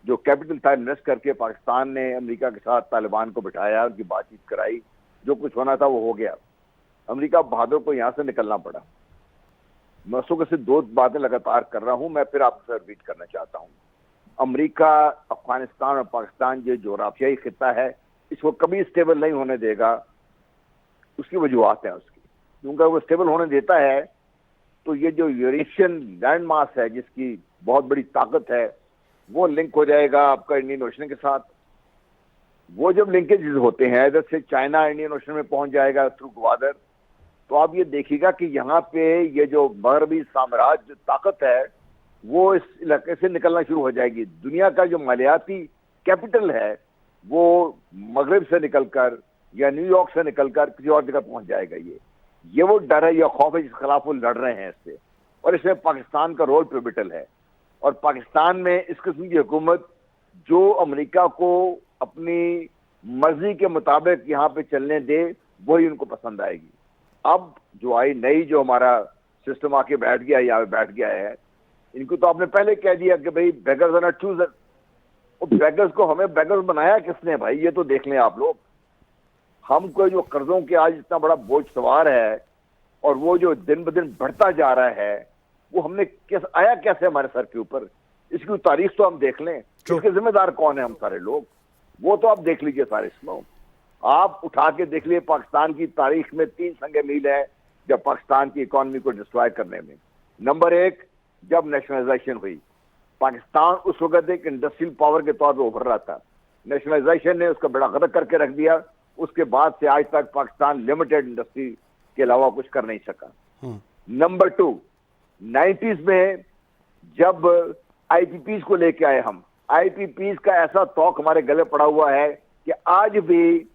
जो कैपिटल था इन्वेस्ट करके पाकिस्तान ने अमेरिका के साथ तालिबान को बिठाया, उनकी बातचीत कराई, जो कुछ होना था वो हो गया। अमेरिका बहादुर को यहां से निकलना पड़ा। मैं उसको सिर्फ 2 बातें लगातार कर रहा हूं, मैं फिर आपसे रिपीट करना चाहता हूं। अमेरिका, अफगानिस्तान और पाकिस्तान जो जोग्राफियाई खिता है इसको कभी स्टेबल नहीं होने देगा, उसकी वजूहत है उसकी। क्योंकि वो स्टेबल होने देता है तो ये जो यूरेशियन लैंड मास है जिसकी बहुत बड़ी ताकत है वो लिंक हो जाएगा आपका इंडियन ओशन के साथ। वो जब लिंकेज होते हैं इधर से चाइना इंडियन ओशन में पहुंच जाएगा थ्रू ग्वादर, तो आप ये देखिएगा कि यहाँ पे ये जो मगरबी साम्राज्य ताकत है वो इस इलाके से निकलना शुरू हो जाएगी। दुनिया का जो मालियाती कैपिटल है वो मगरब से निकलकर या न्यूयॉर्क से निकलकर किसी और जगह पहुंच जाएगा। ये वो डर है या खौफ है जिसके खिलाफ वो लड़ रहे हैं इससे, और इसमें पाकिस्तान का रोल पिवटल है। और पाकिस्तान में इस किस्म की हुकूमत जो अमेरिका को अपनी मर्जी के मुताबिक यहाँ पे चलने दे वही उनको पसंद आएगी। अब जो आई नई जो हमारा सिस्टम आके बैठ गया यहाँ बैठ गया है, इनको तो आपने पहले कह दिया कि भाई beggars are not chooser. Beggars को हमें बेगर्स बनाया किसने भाई, ये तो देख लें आप लोग। हमको जो कर्जों के आज इतना बड़ा बोझ सवार है और वो जो दिन ब दिन बढ़ता जा रहा है वो हमने आया कैसे हमारे सर के ऊपर, इसकी तारीख तो हम देख लें। इसके जिम्मेदार कौन है हम सारे लोग, वो तो आप देख लीजिए सारे इसमें। आप उठा के देख लिए पाकिस्तान की तारीख में 3 संगे मील है जब पाकिस्तान की इकोनॉमी को डिस्ट्रॉय करने में। नंबर 1, जब नेशनलाइजेशन हुई, पाकिस्तान उस वक्त एक इंडस्ट्रियल पावर के तौर पर उभर रहा था। नेशनलाइजेशन ने उसका बड़ा गदर करके रख दिया। उसके बाद से आज तक पाकिस्तान लिमिटेड इंडस्ट्री के अलावा कुछ कर नहीं सका। नंबर 2, 90s में जब आईपीपीज को लेके आए हम, आईपीपीज का ऐसा तौक हमारे गले पड़ा हुआ है कि आज भी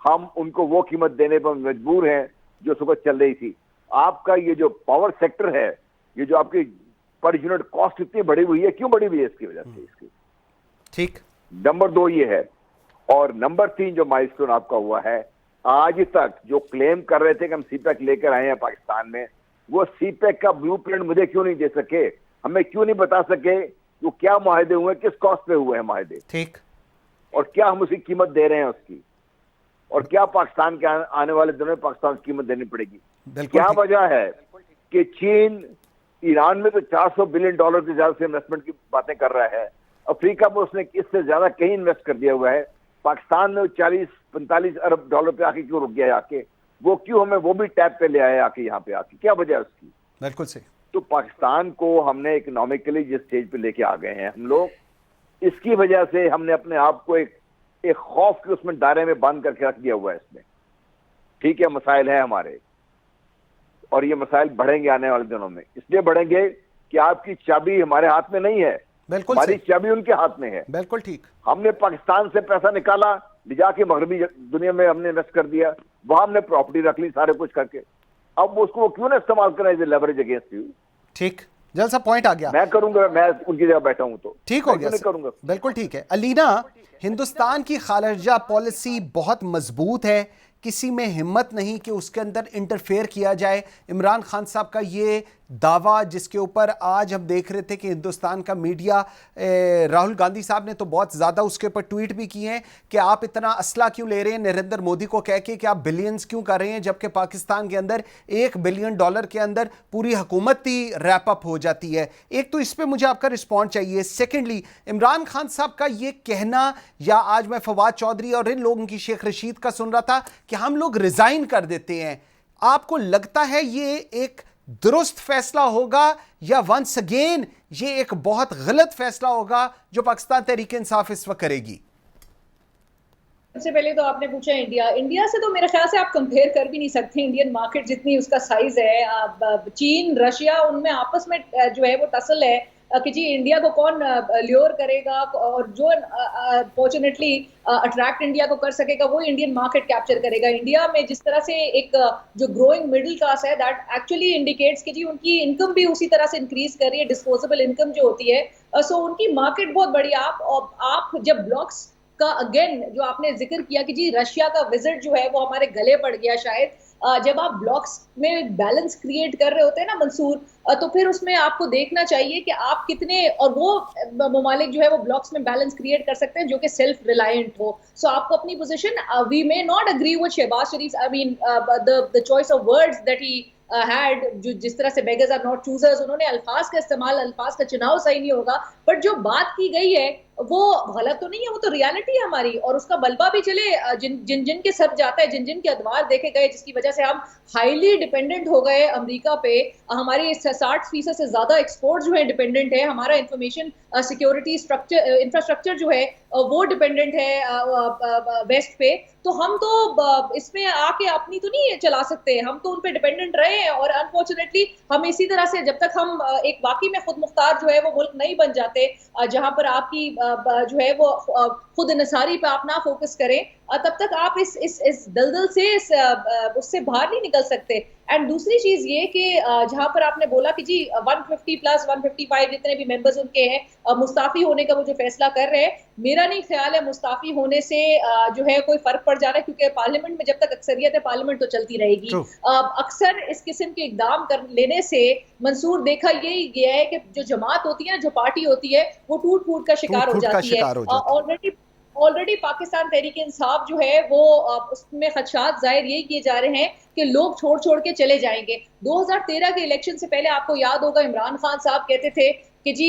हम उनको वो कीमत देने पर मजबूर हैं जो सुबह चल रही थी। आपका ये जो पावर सेक्टर है, ये जो आपकी पर यूनिट कॉस्ट इतनी बढ़ी हुई है, क्यों बढ़ी हुई है इसकी वजह से इसकी। ठीक, नंबर 2 ये है। और नंबर 3 जो माइलस्टोन आपका हुआ है, आज तक जो क्लेम कर रहे थे कि हम सीपैक लेकर आए हैं पाकिस्तान में, वो सीपैक का ब्लूप्रिंट मुझे क्यों नहीं दे सके, हमें क्यों नहीं बता सके वो क्या मुआहदे हुए, किस कॉस्ट पे हुए हैं मुआहदे, ठीक, और क्या हम उसकी कीमत दे रहे हैं उसकी, और क्या पाकिस्तान के आने वाले दिनों में पाकिस्तान की कीमत देनी पड़ेगी। क्या वजह है कि चीन ईरान में तो $400 बिलियन की ज्यादा से इन्वेस्टमेंट की बातें कर रहा है, अफ्रीका में उसने इससे ज्यादा कहीं इन्वेस्ट कर दिया हुआ है, पाकिस्तान में 40-45 अरब डॉलर पे आके क्यों रुक गया आके, वो क्यों हमें वो भी टैप पे ले आए आके यहाँ पे आके, क्या वजह है उसकी। बिल्कुल सही। तो पाकिस्तान को हमने इकोनॉमिकली जिस स्टेज पे लेके आ गए हैं हम लोग, इसकी वजह से हमने अपने आप को एक खौफ के उसमें दायरे में बंद करके रख दिया हुआ है इसमें। ठीक है, मसाइल है हमारे और ये मसाइल बढ़ेंगे आने वाले दिनों में, इसलिए बढ़ेंगे कि आपकी चाबी हमारे हाथ में नहीं है, बिल्कुल हमारी चाबी उनके हाथ में है। बिल्कुल ठीक। हमने पाकिस्तान से पैसा निकाला, ले जाके मगरबी दुनिया में हमने इन्वेस्ट कर दिया, वहां हमने प्रॉपर्टी रख ली सारे कुछ करके, अब उसको वो क्यों ना इस्तेमाल करें as a leverage against you. ठीक, जल्द सा पॉइंट आ गया। मैं करूंगा, मैं उनकी जगह बैठा हूं तो ठीक हो गया, करूंगा। बिल्कुल ठीक है। अलीना, हिंदुस्तान की खारिजा पॉलिसी बहुत मजबूत है, किसी में हिम्मत नहीं कि उसके अंदर इंटरफेयर किया जाए। इमरान खान साहब का ये दावा जिसके ऊपर आज हम देख रहे थे कि हिंदुस्तान का मीडिया, राहुल गांधी साहब ने तो बहुत ज़्यादा उसके ऊपर ट्वीट भी किए हैं कि आप इतना असला क्यों ले रहे हैं नरेंद्र मोदी को कह के कि आप बिलियंस क्यों कर रहे हैं, जबकि पाकिस्तान के अंदर $1 बिलियन के अंदर पूरी हुकूमत ही रैप अप हो जाती है। एक तो इस पर मुझे आपका रिस्पॉन्ड चाहिए। सेकेंडली, इमरान खान साहब का ये कहना, या आज मैं फवाद चौधरी और इन लोगों की, शेख रशीद का सुन रहा था कि हम लोग रिजाइन कर देते हैं, आपको लगता है ये एक दुरुस्त फैसला होगा या वंस अगेन ये एक बहुत गलत फैसला होगा जो पाकिस्तान तहरीक इंसाफ इस वक्त करेगी? सबसे पहले तो आपने पूछा इंडिया से, तो मेरे ख्याल से आप कंपेयर कर भी नहीं सकते। इंडियन मार्केट जितनी उसका साइज है, चीन, रशिया, उनमें आपस में जो है वो टसल है कि जी इंडिया को कौन ल्योर करेगा, और जो फॉर्चुनेटली अट्रैक्ट इंडिया को कर सकेगा वो इंडियन मार्केट कैप्चर करेगा। इंडिया में जिस तरह से एक जो ग्रोइंग मिडिल क्लास है, दैट एक्चुअली इंडिकेट्स कि जी उनकी इनकम भी उसी तरह से इंक्रीज कर रही है, डिस्पोजेबल इनकम जो होती है, सो उनकी मार्केट बहुत बड़ी। आप जब ब्लॉक्स का अगेन जो आपने जिक्र किया कि जी रशिया का विजिट जो है वो हमारे गले पड़ गया शायद, जब आप ब्लॉक्स में बैलेंस क्रिएट कर रहे होते हैं ना मंसूर, तो फिर उसमें आपको देखना चाहिए कि आप कितने, और वो ममालिक जो है वो ब्लॉक्स में बैलेंस क्रिएट कर सकते हैं जो कि सेल्फ रिलायंट हो। सो आपको अपनी position, we may not agree with Shehbaz Sharif, I mean the choice of words that he had, जो जिस तरह से बेगर्स आर नॉट चूजर्स, उन्होंने अल्फाज का इस्तेमाल, अल्फाज का चुनाव सही नहीं होगा, बट जो बात की गई है वो गलत तो नहीं है, वो तो रियलिटी है हमारी, और उसका बलबा भी चले जिन जिन के सर जाता है, जिन जिन के अदवार देखे गए, जिसकी वजह से हम हाईली डिपेंडेंट हो गए अमेरिका पे। हमारी 60% से ज्यादा एक्सपोर्ट जो है डिपेंडेंट है, हमारा इंफॉर्मेशन सिक्योरिटी स्ट्रक्चर इंफ्रास्ट्रक्चर जो है वो डिपेंडेंट है वेस्ट पे। तो हम तो इसमें आके अपनी तो नहीं चला सकते, हम तो उन पे डिपेंडेंट रहे हैं, और अनफॉर्चुनेटली हम इसी तरह से जब तक हम एक वाकई में खुद मुख्तार जो है वो मुल्क नहीं बन जाते, जहां पर आपकी जो है वो खुद इंसारी पे आप ना फोकस करें, तब तक आप इस दलदल से उससे बाहर नहीं निकल सकते। एंड दूसरी चीज ये कि जहां पर आपने बोला कि जी 150 प्लस 155 जितने भी मेंबर्स उनके हैं मुस्ताफी होने का वो जो फैसला कर रहे हैं, मेरा नहीं ख्याल है मुस्ताफी होने से जो है कोई फर्क पड़ जा रहा है, क्योंकि पार्लियामेंट में जब तक अक्सरियत है पार्लियामेंट तो चलती रहेगी। अक्सर इस किस्म के इकदाम कर लेने से मंसूर देखा यही गया है कि जो जमात होती है, जो पार्टी होती है, वो टूट फूट का शिकार हो जाती है। ऑलरेडी पाकिस्तान तहरीक इंसाफ जो है वो उसमें खदशात जाहिर यही किए जा रहे हैं कि लोग छोड़ छोड़ के चले जाएंगे। 2013 के इलेक्शन से पहले आपको याद होगा इमरान खान साहब कहते थे कि जी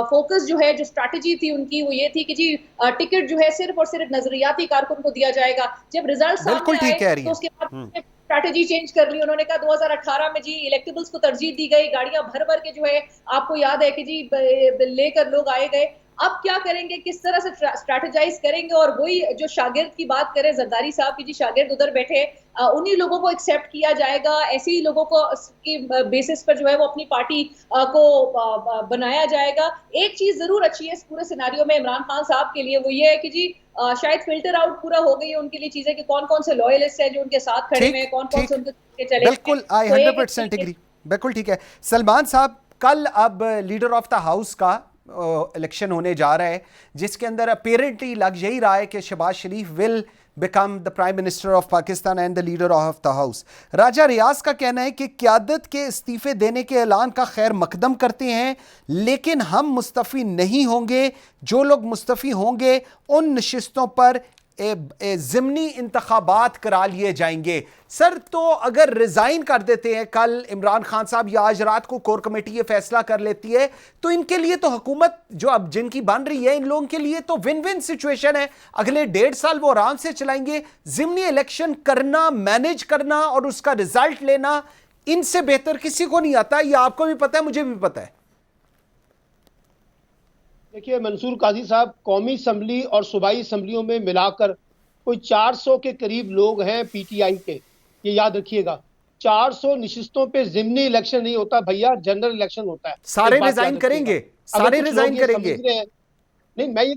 फोकस जो है, जो स्ट्रैटेजी थी उनकी वो ये थी कि जी टिकट जो है सिर्फ और सिर्फ नजरियाती कारकुन को दिया जाएगा। जब रिजल्ट सामने आए तो उसके बाद स्ट्रैटेजी चेंज कर ली उन्होंने, कहा 2018 में जी इलेक्टेबल्स को तरजीह दी गई, गाड़ियां भर भर के जो है आपको याद है कि जी लेकर लोग आए गए। अब क्या करेंगे, किस तरह से स्ट्रैटेजाइज करेंगे, और वही जो शागिर्द की बात करें जरदारी साहब की, जी शागिर्द उधर बैठे, उन्हीं लोगों को एक्सेप्ट किया जाएगा, ऐसे ही लोगों को की बेसिस पर जो है वो अपनी पार्टी को बनाया जाएगा। एक चीज जरूर अच्छी है इस पूरे सिनारियो में इमरान खान साहब के लिए, वो ये है कि जी शायद फिल्टर आउट पूरा हो गई है उनके लिए चीजें कि कौन कौन से लॉयलिस्ट हैं जो उनके साथ खड़े हुए हैं, कौन कौन से उनके चले। बिल्कुल, आई 100% एग्री, बिल्कुल ठीक है। सलमान साहब, कल अब लीडर ऑफ द हाउस का इलेक्शन होने जा रहा है, जिसके अंदर अपेरेंटली लग यही रहा है कि Shahbaz Sharif will become the prime minister of Pakistan and the leader of the house. Raja Riaz का कहना है कि क़यादत के इस्तीफे देने के ऐलान का खैर मकदम करते हैं, लेकिन हम मुस्तफ़ी नहीं होंगे। जो लोग मुस्तफ़ी होंगे उन नशिस्तों पर ज़िमनी इंतखाबात करा लिए जाएंगे। सर, तो अगर रिज़ाइन कर देते हैं कल इमरान खान साहब या आज रात को कोर कमेटी ये फैसला कर लेती है, तो इनके लिए तो हुकूमत जो अब जिनकी बन रही है, इन लोगों के लिए तो विन विन सिचुएशन है। अगले 1.5 साल वो आराम से चलाएंगे। ज़िमनी इलेक्शन करना, मैनेज करना और उसका रिजल्ट लेना, इनसे बेहतर किसी को नहीं आता। ये आपको भी पता है, मुझे भी पता है। देखिए मंसूर काजी साहब, कौमी असम्बली और सूबाई असम्बलियों में मिलाकर कोई 400 के करीब लोग हैं पीटीआई के, ये याद रखिएगा। 400 नशिस्तों पे ज़िमनी इलेक्शन नहीं होता भैया, जनरल इलेक्शन होता है। सारे रिजाइन करेंगे, सारे रिजाइन करेंगे। नहीं, मैं ये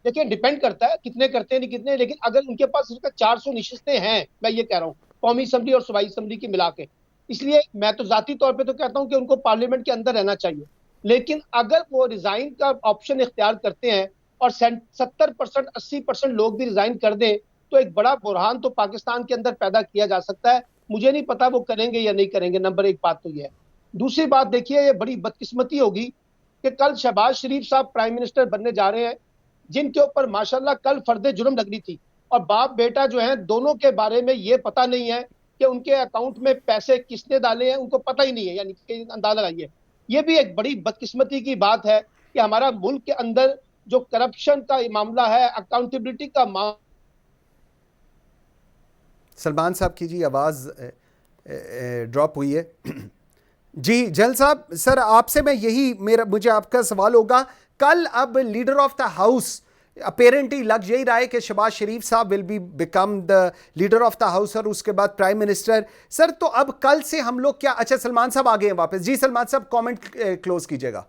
देखिए डिपेंड करता है कितने करते हैं नहीं कितने, लेकिन अगर उनके पास सिर्फ 400 नशिस्तें हैं, मैं ये कह रहा हूँ कौमी असम्बली और सूबाई असम्बली की मिला के, इसलिए मैं तो जाती तौर पे तो कहता हूँ कि उनको पार्लियामेंट के अंदर रहना चाहिए। लेकिन अगर वो रिजाइन का ऑप्शन इख्तियार करते हैं और 70% 80% लोग भी रिजाइन कर दें, तो एक बड़ा बुरहान तो पाकिस्तान के अंदर पैदा किया जा सकता है। मुझे नहीं पता वो करेंगे या नहीं करेंगे, नंबर एक बात तो ये है। दूसरी बात देखिए, ये बड़ी बदकिस्मती होगी कि कल शहबाज शरीफ साहब प्राइम मिनिस्टर बनने जा रहे हैं, जिनके ऊपर माशाल्लाह कल फर्द जुर्म लगनी थी, और बाप बेटा जो है दोनों के बारे में ये पता नहीं है कि उनके अकाउंट में पैसे किसने डाले हैं, उनको पता ही नहीं है, यानी अंदाजा लगाइए। ये भी एक बड़ी बदकिस्मती की बात है कि हमारा मुल्क के अंदर जो करप्शन का मामला है, अकाउंटेबिलिटी का मामला। सलमान साहब की जी आवाज़ ड्रॉप हुई है। जी जल साहब, सर आपसे मैं यही मुझे आपका सवाल होगा, कल अब leader of the house apparently लग यही रहा है कि शहबाज शरीफ साहब will be become the leader of the house और उसके बाद प्राइम मिनिस्टर। सर, तो अब कल से हम लोग क्या, अच्छा सलमान साहब आ गए हैं वापस। जी सलमान साहब, कमेंट क्लोज कीजिएगा।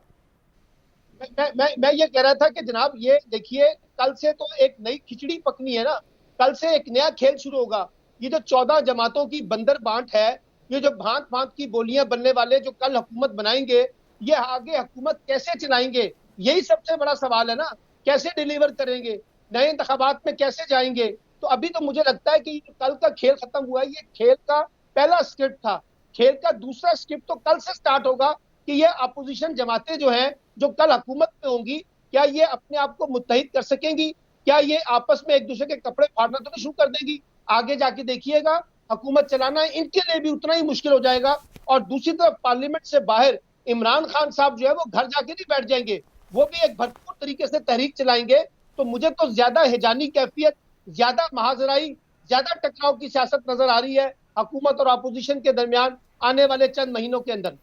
मैं ये कह रहा था कि जनाब ये देखिए, कल से तो एक नई खिचड़ी पकनी है ना, कल से एक नया खेल शुरू होगा। ये जो 14 जमातों की बंदर बांट है, ये जो भांत भांत की बोलियां बनने वाले जो कल हुकूमत बनाएंगे, ये आगे हुकूमत कैसे चलाएंगे, यही सबसे बड़ा सवाल है ना। कैसे डिलीवर करेंगे, नए इंतखाबात में कैसे जाएंगे। तो अभी तो मुझे लगता है कि कल का खेल खत्म हुआ है। ये खेल का पहला स्क्रिप्ट था, खेल का दूसरा स्क्रिप्ट तो कल से स्टार्ट होगा कि ये अपोजिशन जमातें जो हैं, जो कल हुकूमत में होंगी, क्या ये अपने आप को मुत्तहिद कर सकेंगी, क्या ये आपस में एक दूसरे के कपड़े फाड़ना तो नहीं शुरू कर देंगी। आगे जाके देखिएगा हुकूमत चलाना इनके लिए भी उतना ही मुश्किल हो जाएगा। और दूसरी तरफ पार्लियामेंट से बाहर इमरान खान साहब जो है वो घर जाके नहीं बैठ जाएंगे, वो भी एक भरपूर तरीके से तहरीक चलाएंगे। तो मुझे तो ज्यादा हिजानी कैफियत, ज्यादा महाजराई, ज्यादा टकराव की सियासत नजर आ रही है हुकूमत और अपोजिशन के दरमियान आने वाले चंद महीनों के अंदर।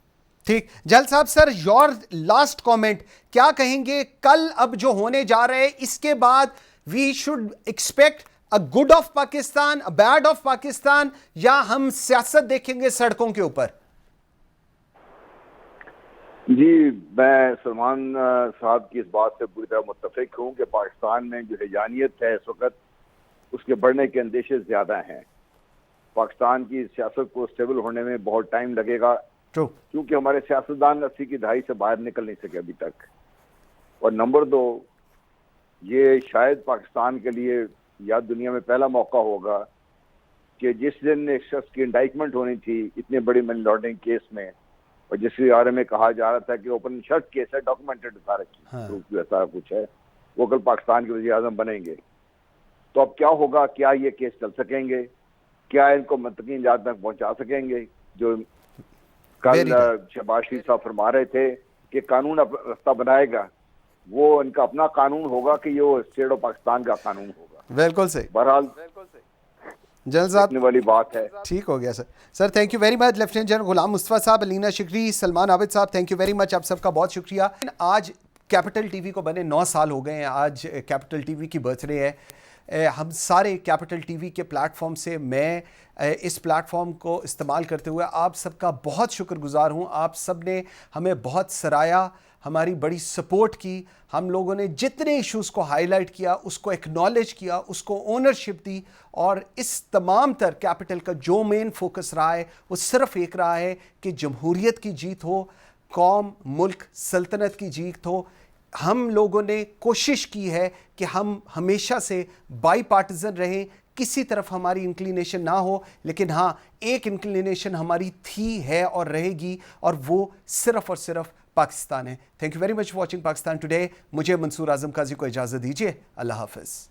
ठीक, जल साहब सर, योर लास्ट कमेंट क्या कहेंगे? कल अब जो होने जा रहे हैं इसके बाद we should expect a good of Pakistan, a bad of Pakistan, या हम सियासत देखेंगे सड़कों के ऊपर? जी, मैं सलमान साहब की इस बात से पूरी तरह मुत्तफिक हूँ कि पाकिस्तान में जो हिजानियत है इस वक्त, उसके बढ़ने के अंदेशे ज्यादा हैं। पाकिस्तान की सियासत को स्टेबल होने में बहुत टाइम लगेगा, क्योंकि हमारे सियासतदान 80 की दहाई से बाहर निकल नहीं सके अभी तक। और नंबर 2, ये शायद पाकिस्तान के लिए या दुनिया में पहला मौका होगा कि जिस दिन एक शख्स की इंडाइटमेंट होनी थी इतने बड़ी मनी लॉन्ड्रिंग केस में, और जिसके बारे में कहा जा रहा था कि ओपन शर्ट केस है, डॉक्यूमेंटेड सारा प्रूफ ऐसा कुछ है, वो कल पाकिस्तान के वज़ीर आज़म बनेंगे। तो अब क्या होगा? क्या ये केस चल सकेंगे? क्या इनको मंतकी निजात तक पहुंचा सकेंगे? जो कल शहबाज शरीफ साहब फरमा रहे थे कि कानून रास्ता बनाएगा, वो इनका अपना कानून होगा कि ये स्टेट ऑफ पाकिस्तान का कानून होगा? बिल्कुल सही। बहरहाल जनरल वाली बात है। ठीक हो गया sir. Sir thank you very much. Lieutenant general Ghulam Mustafa साहब, अलीना शिकरी, सलमान आबिद साहब, थैंक यू वेरी मच, आप सबका बहुत शुक्रिया। आज कैपिटल टीवी को बने 9 साल हो गए हैं, आज कैपिटल टीवी की बर्थडे है। हम सारे कैपिटल टीवी के प्लेटफॉर्म से, मैं इस प्लेटफॉर्म को इस्तेमाल करते हुए आप सबका बहुत शुक्रगुजार हूँ। आप सब ने हमें बहुत सराहा, हमारी बड़ी सपोर्ट की। हम लोगों ने जितने इश्यूज़ को हाईलाइट किया, उसको एक्नॉलेज किया, उसको ओनरशिप दी, और इस तमाम तर कैपिटल का जो मेन फोकस रहा है वो सिर्फ एक रहा है कि जमहूरियत की जीत हो, कौम, मुल्क, सल्तनत की जीत हो। हम लोगों ने कोशिश की है कि हम हमेशा से बाई पार्टिजन रहें, किसी तरफ हमारी इंक्लिनेशन ना हो, लेकिन हाँ, एक इंक्लिनेशन हमारी थी, है और रहेगी, और वो सिर्फ और सिर्फ पाकिस्तान है। Thank you very much for watching Pakistan today. मुझे मंसूर आजम काजी को इजाज़त दीजिए। अल्लाह हाफ़िज़।